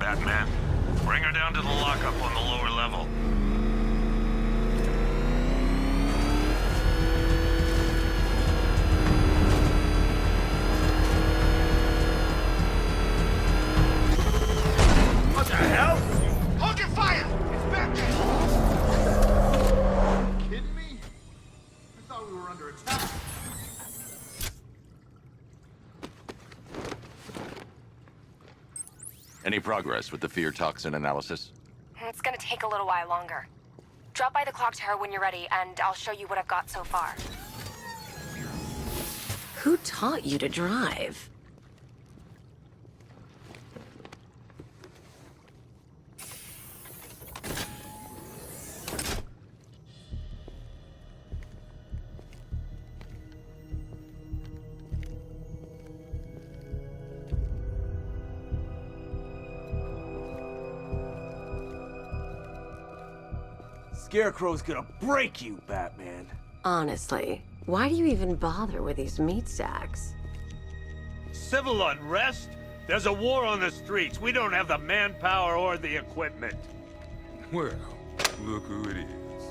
Batman. Bring her down to the lockup on the lower level. What the hell? Hold your fire! It's Batman! Kidding me? I thought we were under attack. Any progress with the fear toxin analysis? It's gonna take a little while longer. Drop by the clock tower when you're ready, and I'll show you what I've got so far. Who taught you to drive? Scarecrow's gonna break you, Batman. Honestly, why do you even bother with these meat sacks? Civil unrest? There's a war on the streets. We don't have the manpower or the equipment. Well, look who it is.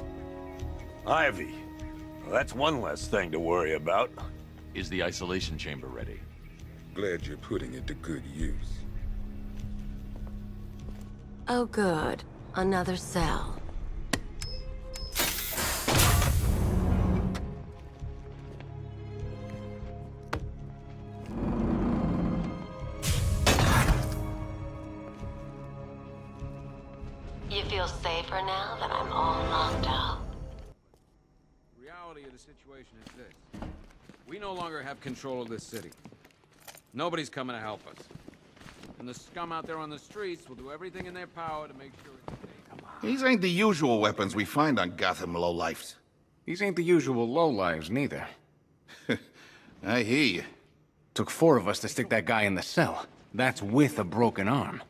Ivy. Well, that's one less thing to worry about. Is the isolation chamber ready? Glad you're putting it to good use. Oh good, another cell. You feel safer now that I'm all locked out? The reality of the situation is this. We no longer have control of this city. Nobody's coming to help us. And the scum out there on the streets will do everything in their power to make sure it's safe. These ain't the usual weapons we find on Gotham lowlifes. These ain't the usual lowlives, neither. I hear you. Took 4 of us to stick that guy in the cell. That's with a broken arm.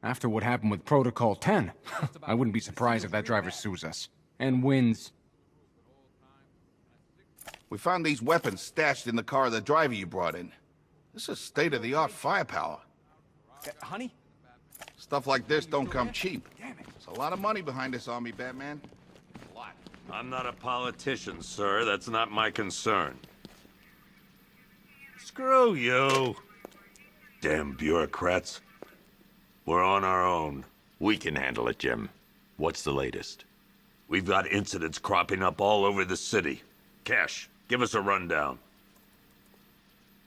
After what happened with Protocol 10, I wouldn't be surprised if that driver sues us. And wins. We found these weapons stashed in the car of the driver you brought in. This is state-of-the-art firepower. Honey? Stuff like this don't come cheap. There's a lot of money behind this army, Batman. A lot. I'm not a politician, sir. That's not my concern. Screw you. Damn bureaucrats. We're on our own. We can handle it, Jim. What's the latest? We've got incidents cropping up all over the city. Cash, give us a rundown.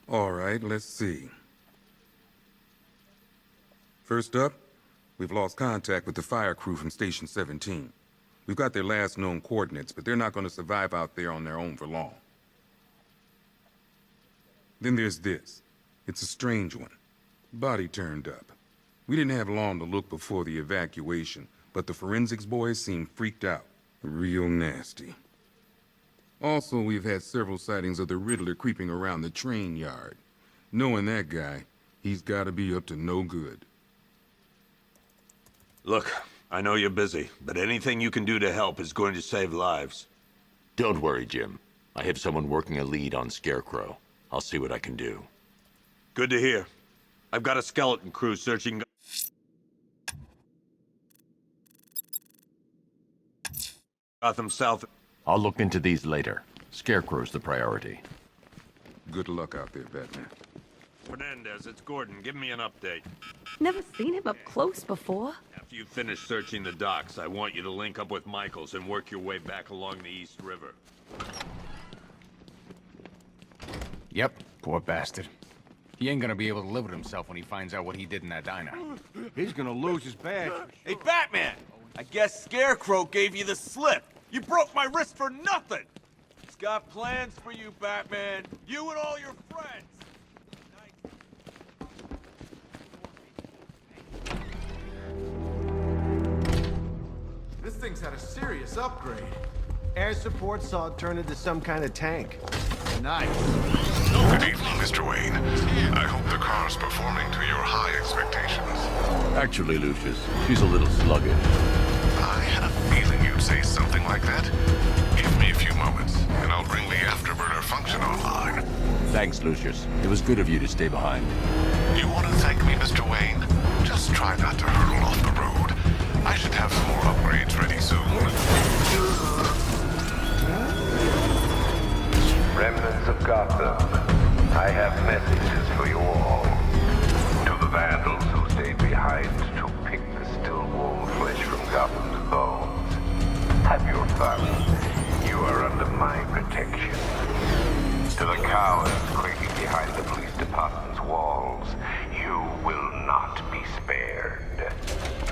All right, let's see. First up, we've lost contact with the fire crew from Station 17. We've got their last known coordinates, but they're not going to survive out there on their own for long. Then there's this. It's a strange one. Body turned up. We didn't have long to look before the evacuation, but the forensics boys seemed freaked out. Real nasty. Also, we've had several sightings of the Riddler creeping around the train yard. Knowing that guy, he's gotta be up to no good. Look, I know you're busy, but anything you can do to help is going to save lives. Don't worry, Jim. I have someone working a lead on Scarecrow. I'll see what I can do. Good to hear. I've got a skeleton crew searching Gotham South. I'll look into these later. Scarecrow's the priority. Good luck out there, Batman. Fernandez, it's Gordon. Give me an update. Never seen him up close before. After you finish searching the docks, I want you to link up with Michaels and work your way back along the East River. Yep, poor bastard. He ain't gonna be able to live with himself when he finds out what he did in that diner. He's gonna lose his badge. Hey, Batman! I guess Scarecrow gave you the slip. You broke my wrist for nothing! He's got plans for you, Batman. You and all your friends. This thing's had a serious upgrade. Air support saw it turn into some kind of tank. Nice. Good evening, Mr. Wayne. I hope the car's performing to your high expectations. Actually, Lucius, she's a little sluggish. I had a feeling you'd say something like that. Give me a few moments, and I'll bring the afterburner function online. Thanks, Lucius. It was good of you to stay behind. You want to thank me, Mr. Wayne? Just try not to hurtle off the road. I should have some more upgrades ready soon. Remnants of Gotham, I have messages for you all. To the vandals who stayed behind to pick the still warm flesh from Gotham's bones. Have your fun. You are under my protection. To the cowards quaking behind the police department's walls, you will not be spared.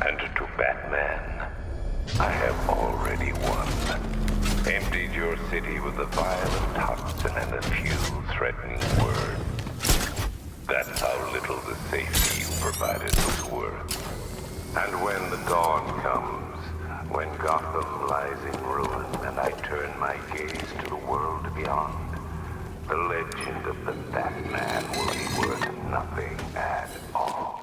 And to Batman, I have already won. Emptied your city with a violent toxin and a few threatening words. That's how little the safety you provided was worth. And when the dawn comes, when Gotham lies in ruin and I turn my gaze to the world beyond, the legend of the Batman will be worth nothing at all.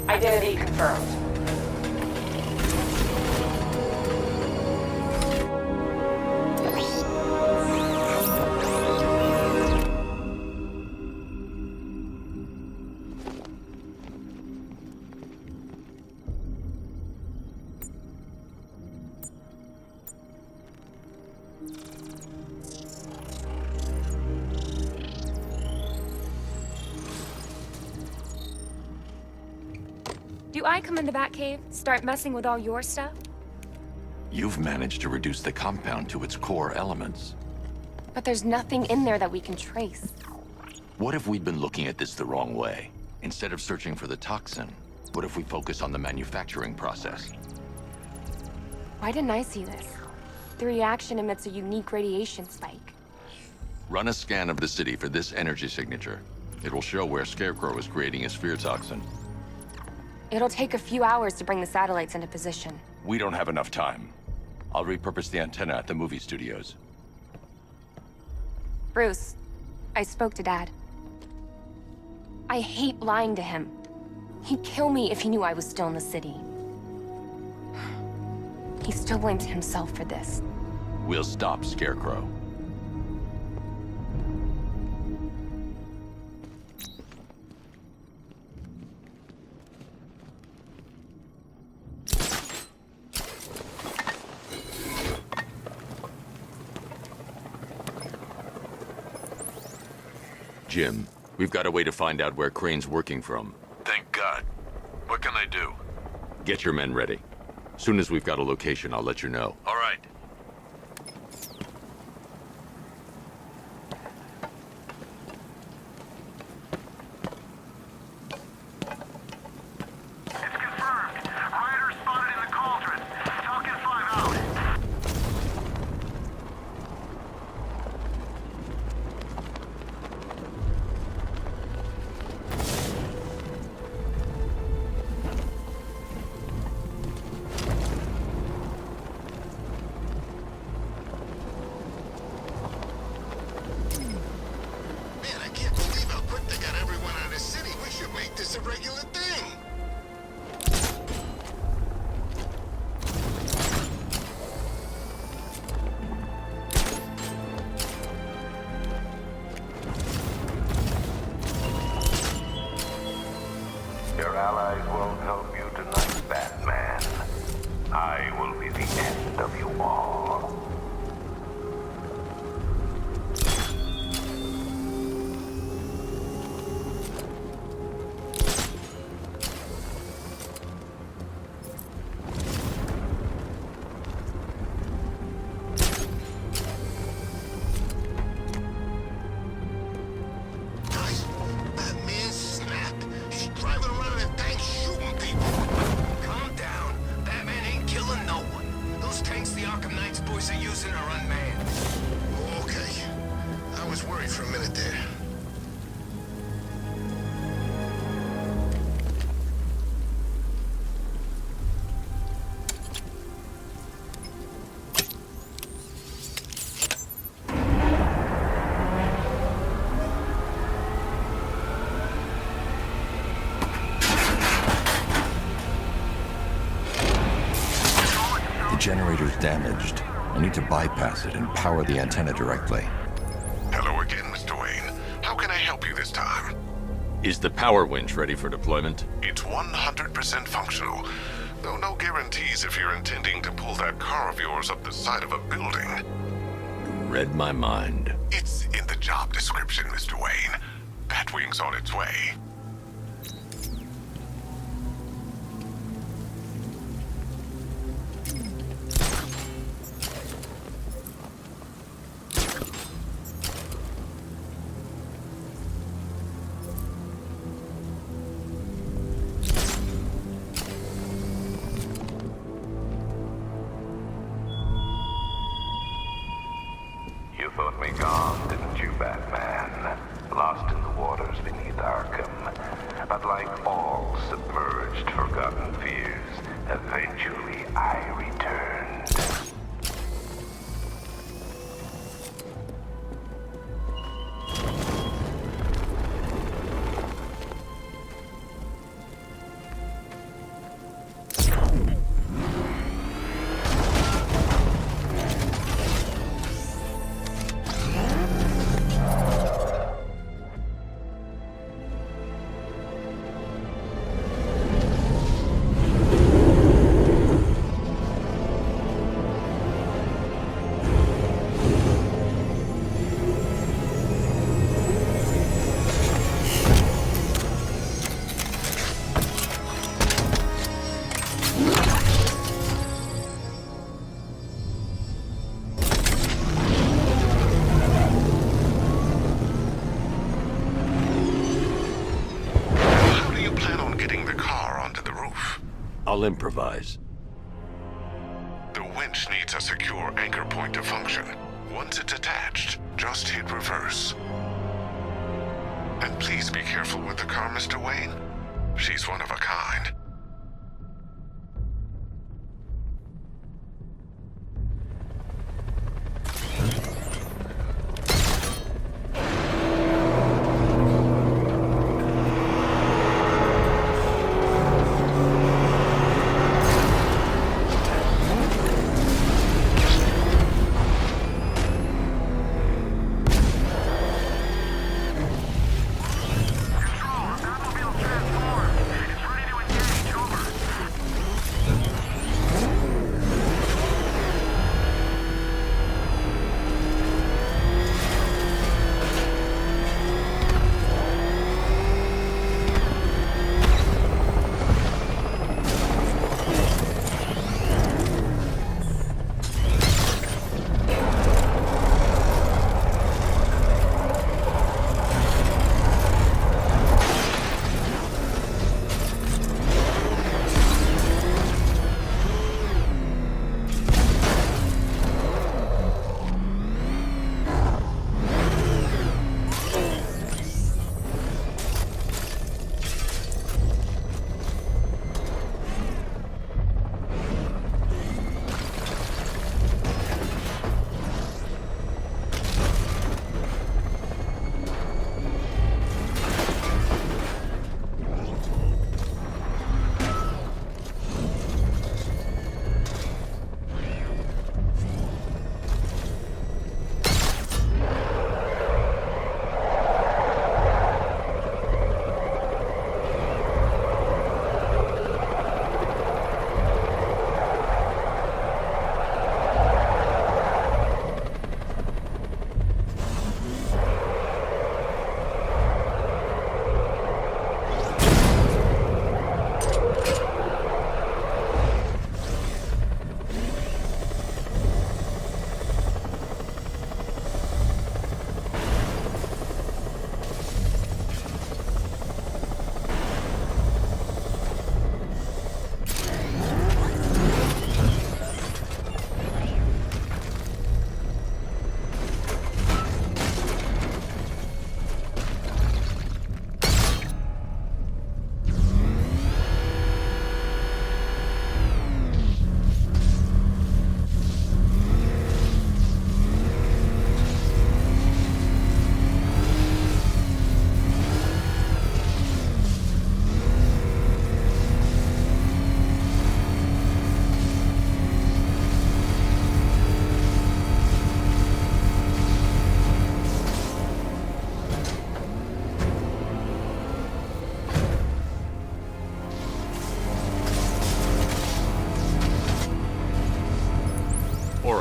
Identity confirmed. Do I come in the Batcave, start messing with all your stuff? You've managed to reduce the compound to its core elements. But there's nothing in there that we can trace. What if we'd been looking at this the wrong way? Instead of searching for the toxin, what if we focus on the manufacturing process? Why didn't I see this? The reaction emits a unique radiation spike. Run a scan of the city for this energy signature. It will show where Scarecrow is creating his fear toxin. It'll take a few hours to bring the satellites into position. We don't have enough time. I'll repurpose the antenna at the movie studios. Bruce, I spoke to Dad. I hate lying to him. He'd kill me if he knew I was still in the city. He still blames himself for this. We'll stop Scarecrow. Jim, we've got a way to find out where Crane's working from. Thank God. What can I do? Get your men ready. Soon as we've got a location, I'll let you know. All right. It's confirmed. Rider spotted in the cauldron. Falcon 5 out. Man, I can't believe how quick they got everyone out of the city. We should make this a regular thing. Your allies won't help you tonight, Batman. I will be the end of you all. Guys, that man snapped. He's driving around in a tank shooting people. Calm down. Batman ain't killing generator's damaged. I need to bypass it and power the antenna directly. Hello again, Mr. Wayne. How can I help you this time? Is the power winch ready for deployment? It's 100% functional, though no guarantees if you're intending to pull that car of yours up the side of a building. Read my mind. It's in the job description, Mr. Wayne. Batwing's on its way. You thought me gone, didn't you, Batman? Lost in the waters beneath Arkham. But like all submerged, forgotten fears, eventually I returned. I'll improvise. The winch needs a secure anchor point to function. Once it's attached, just hit reverse. And please be careful with the car, Mr. Wayne. She's one of a kind. Control, the Batmobile transformed. It's ready to engage.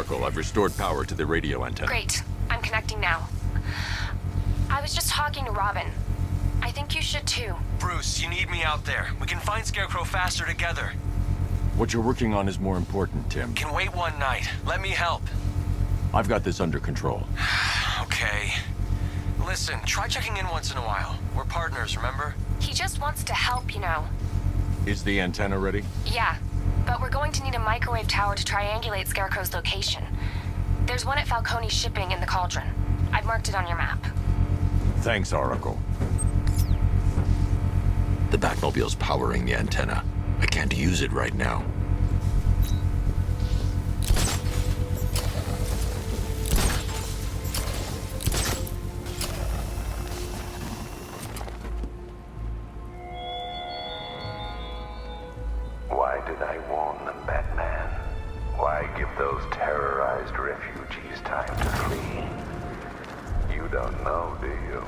Oracle. I've restored power to the radio antenna. Great. I'm connecting now. I was just talking to Robin. I think you should too. Bruce, you need me out there. We can find Scarecrow faster together. What you're working on is more important, Tim. Can wait one night. Let me help. I've got this under control. Okay. Listen, try checking in once in a while. We're partners, remember? He just wants to help, you know. Is the antenna ready? Yeah, but we're going to need a microwave tower to triangulate Scarecrow's location. There's one at Falcone's shipping in the Cauldron. I've marked it on your map. Thanks, Oracle. The Batmobile's powering the antenna. I can't use it right now. Why did I warn them, Batman? Why give those terrorized refugees time to flee? You don't know, do you?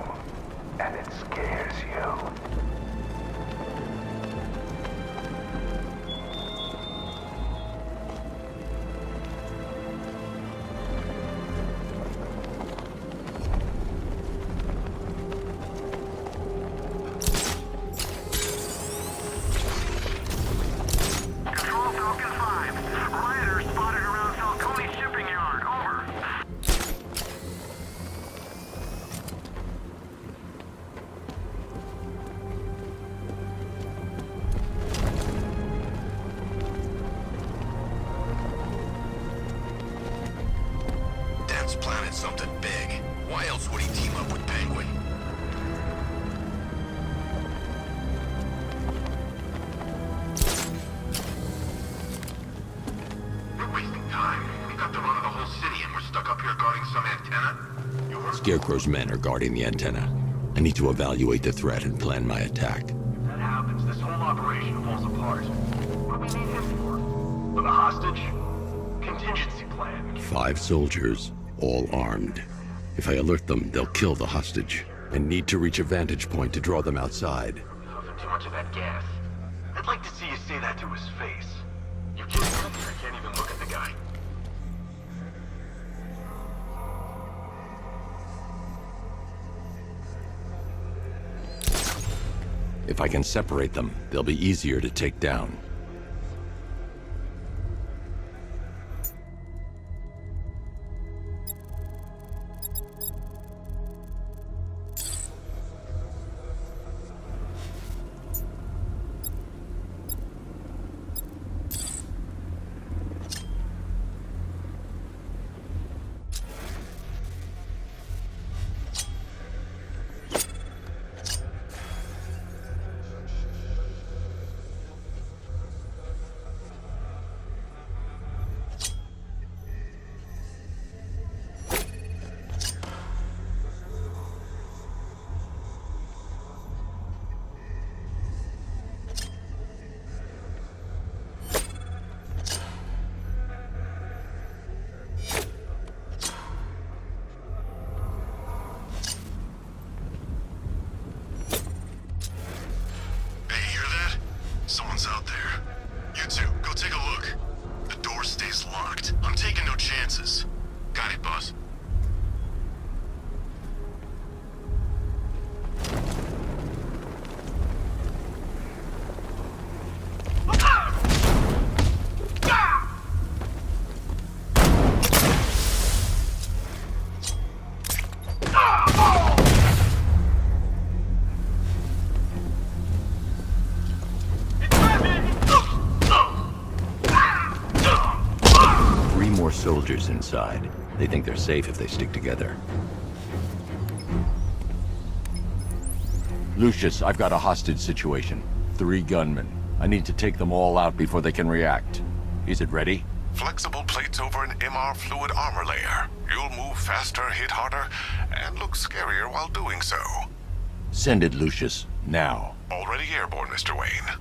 And it scares you. Control Falcon 5. Rioters spotted around Falcone's shipping yard. Over. Dan's planted something big. Why else would he team up with Penguin? We're wasting time. We got the run of the whole city and we're stuck up here guarding some antenna. You heard? Scarecrow's men are guarding the antenna. I need to evaluate the threat and plan my attack. If that happens, this whole operation falls apart. What do we need him for? With a hostage? Contingency plan. 5 soldiers, all armed. If I alert them, they'll kill the hostage. I need to reach a vantage point to draw them outside. Puffing too much of that gas. I'd like to see you say that to his face. You're kidding me? I can't even look at the guy. If I can separate them, they'll be easier to take down. Someone's out there. You two, go take a look. The door stays locked. I'm taking no chances. Got it, boss. Soldiers inside. They think they're safe if they stick together. Lucius, I've got a hostage situation. 3 gunmen. I need to take them all out before they can react. Is it ready? Flexible plates over an MR fluid armor layer. You'll move faster, hit harder, and look scarier while doing so. Send it, Lucius. Now. Already airborne, Mr. Wayne.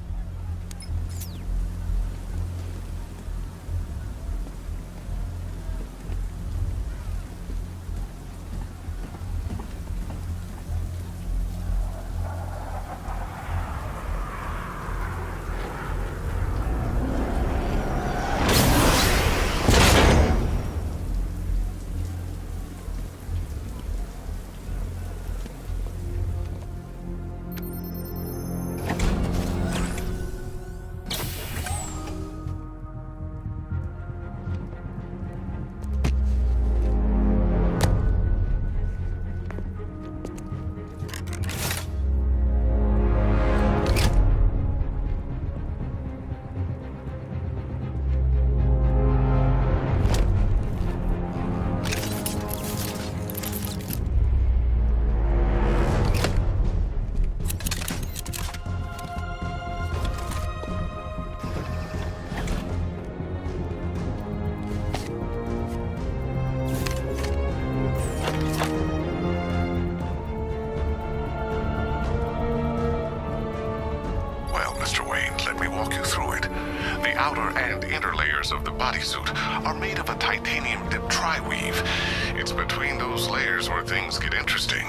Mr. Wayne. Let me walk you through it. The outer and inner layers of the bodysuit are made of a titanium dip tri-weave. It's between those layers where things get interesting.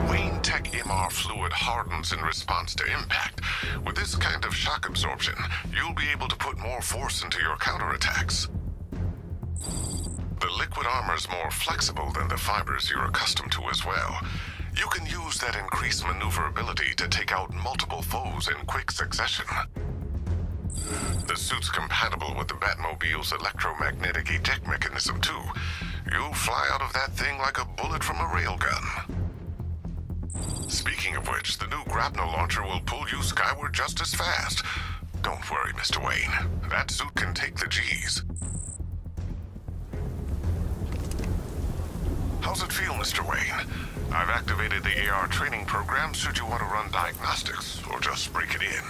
Wayne Tech MR fluid hardens in response to impact. With this kind of shock absorption, you'll be able to put more force into your counterattacks. The liquid armor's more flexible than the fibers you're accustomed to as well. You can use that increased maneuverability to take out multiple foes in quick succession. The suit's compatible with the Batmobile's electromagnetic eject mechanism, too. You'll fly out of that thing like a bullet from a railgun. Speaking of which, the new grapnel launcher will pull you skyward just as fast. Don't worry, Mr. Wayne. That suit can take the G's. How's it feel, Mr. Wayne? I've activated the AR training program should you want to run diagnostics, or just break it in.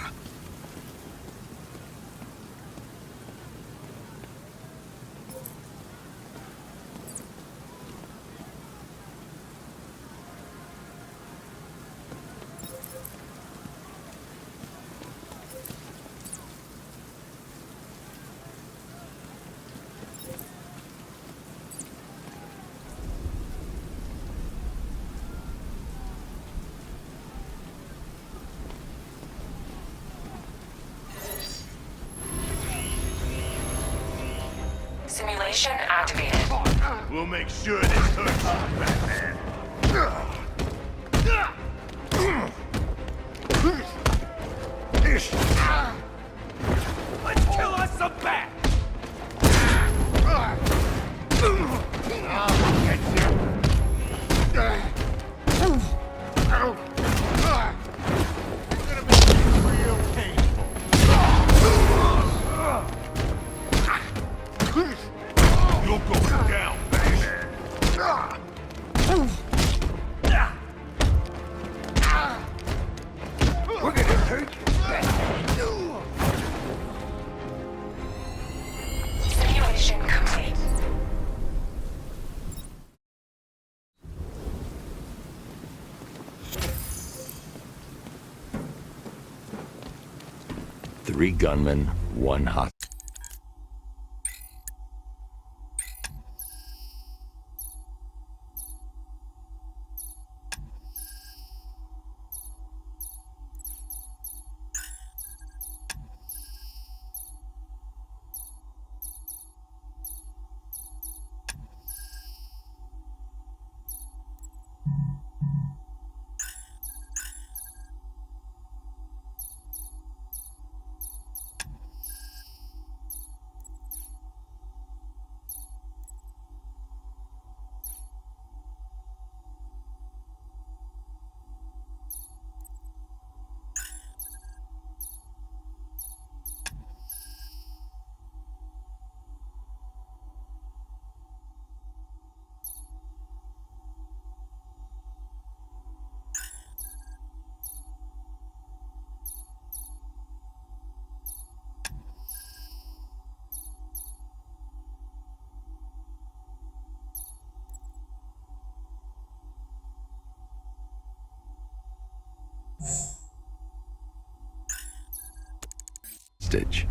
Simulation activated. We'll make sure this hurts, Batman. Let's kill us some bats! You're going down, Batman. We're gonna hurt you. Simulation complete. Three gunmen, one hot. Stitch.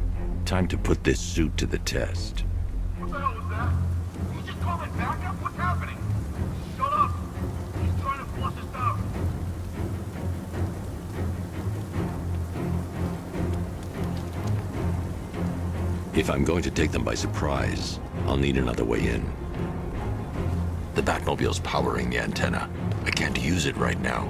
Time to put this suit to the test. What the hell was that? You just called it backup? What's happening? Shut up! He's trying to flush us out. If I'm going to take them by surprise, I'll need another way in. The Batmobile's powering the antenna. I can't use it right now.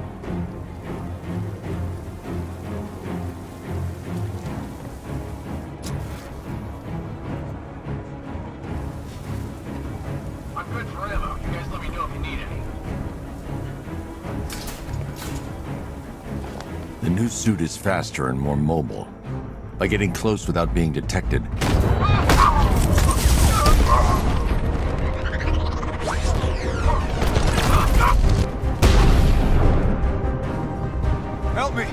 I'm good for ammo. You guys let me know if you need any. The new suit is faster and more mobile. By getting close without being detected. Help me!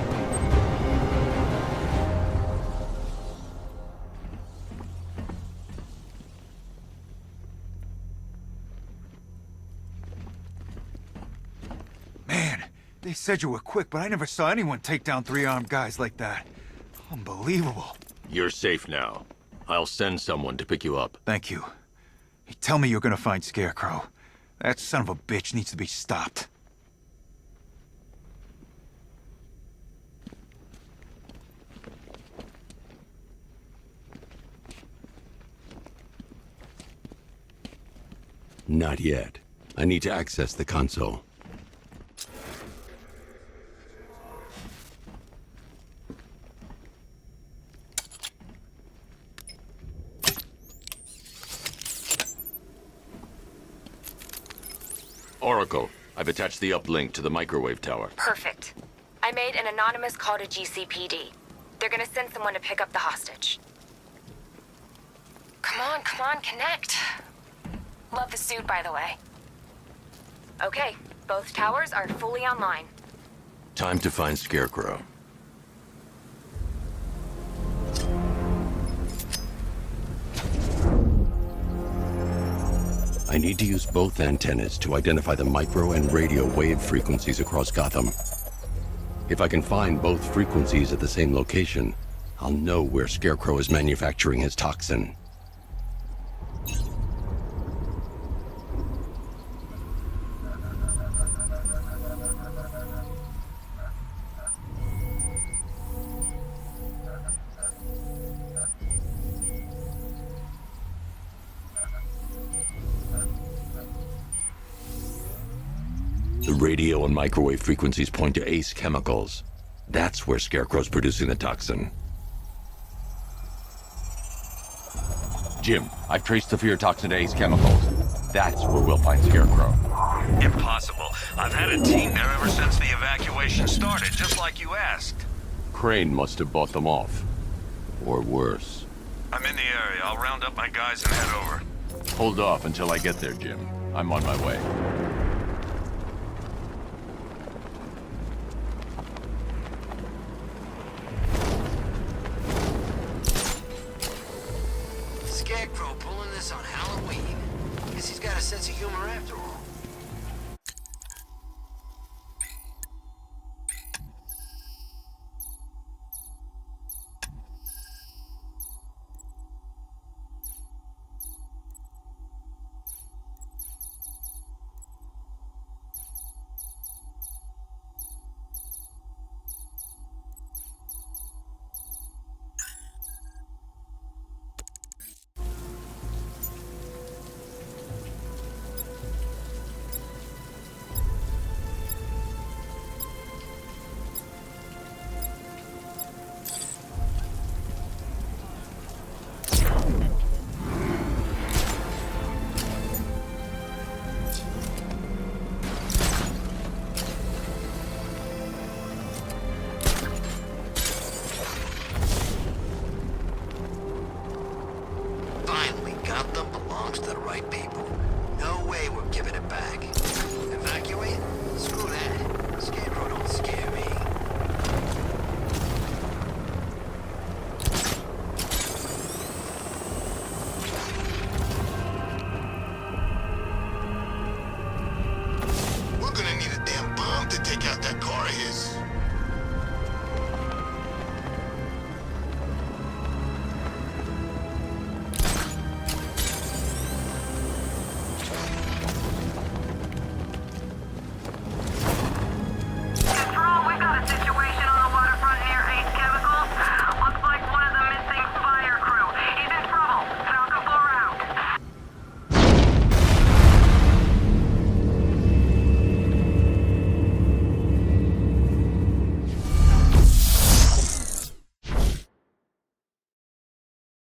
Man, they said you were quick, but I never saw anyone take down three armed guys like that. Unbelievable. You're safe now. I'll send someone to pick you up. Thank you. Hey, tell me you're gonna find Scarecrow. That son of a bitch needs to be stopped. Not yet. I need to access the console. Oracle, I've attached the uplink to the microwave tower. Perfect. I made an anonymous call to GCPD. They're gonna send someone to pick up the hostage. Come on, connect. Love the suit, by the way. Okay, both towers are fully online. Time to find Scarecrow. I need to use both antennas to identify the micro and radio wave frequencies across Gotham. If I can find both frequencies at the same location, I'll know where Scarecrow is manufacturing his toxin. The radio and microwave frequencies point to Ace Chemicals. That's where Scarecrow's producing the toxin. Jim, I've traced the fear toxin to Ace Chemicals. That's where we'll find Scarecrow. Impossible. I've had a team there ever since the evacuation started, just like you asked. Crane must have bought them off. Or worse. I'm in the area. I'll round up my guys and head over. Hold off until I get there, Jim. I'm on my way. Scarecrow pulling this on Halloween. Guess he's got a sense of humor after all. Finally, Gotham belongs to the right people. No way we're giving it back.